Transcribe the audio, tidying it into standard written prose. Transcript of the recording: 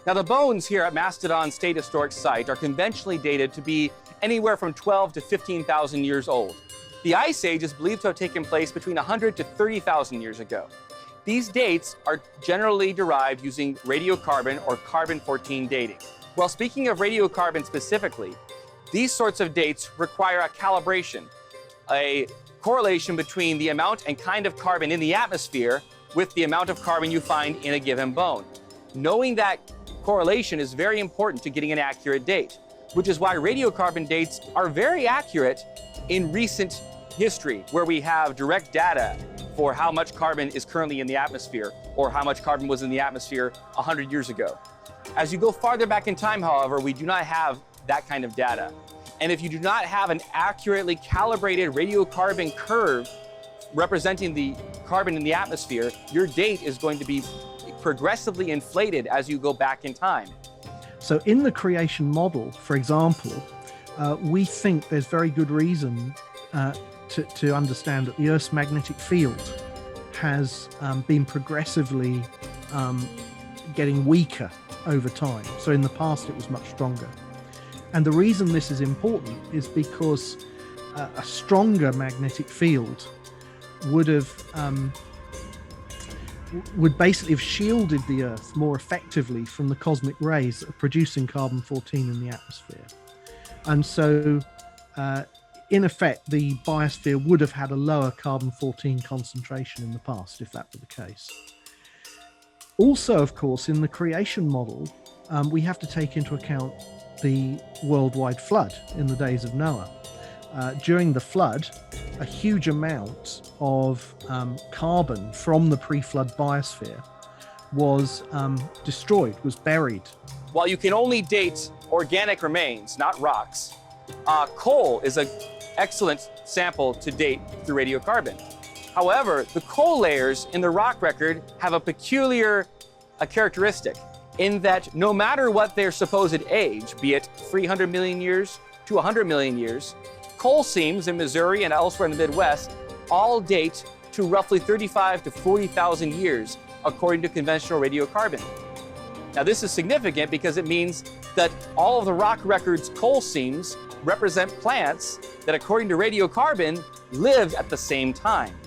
Now, the bones here at Mastodon State Historic Site are conventionally dated to be anywhere from 12 to 15,000 years old. The Ice Age is believed to have taken place between 100 to 30,000 years ago. These dates are generally derived using radiocarbon or carbon-14 dating. Well, speaking of radiocarbon specifically, these sorts of dates require a calibration, a correlation between the amount and kind of carbon in the atmosphere with the amount of carbon you find in a given bone. Knowing that correlation is very important to getting an accurate date, which is why radiocarbon dates are very accurate in recent history, where we have direct data for how much carbon is currently in the atmosphere or how much carbon was in the atmosphere 100 years ago. As you go farther back in time, however, we do not have that kind of data. And if you do not have an accurately calibrated radiocarbon curve representing the carbon in the atmosphere, your date is going to be progressively inflated as you go back in time. So in the creation model, for example, we think there's very good reason to understand that the Earth's magnetic field has been progressively getting weaker over time. So in the past, it was much stronger. And the reason this is important is because a stronger magnetic field would basically have shielded the Earth more effectively from the cosmic rays that are producing carbon-14 in the atmosphere. And so, in effect, the biosphere would have had a lower carbon-14 concentration in the past, if that were the case. Also, of course, in the creation model, we have to take into account the worldwide flood in the days of Noah. During the flood, a huge amount of carbon from the pre-flood biosphere was destroyed, was buried. While you can only date organic remains, not rocks, coal is an excellent sample to date through radiocarbon. However, the coal layers in the rock record have a peculiar characteristic in that no matter what their supposed age, be it 300 million years to 100 million years, coal seams in Missouri and elsewhere in the Midwest all date to roughly 35 to 40,000 years, according to conventional radiocarbon. Now, this is significant because it means that all of the rock record's coal seams represent plants that, according to radiocarbon, lived at the same time.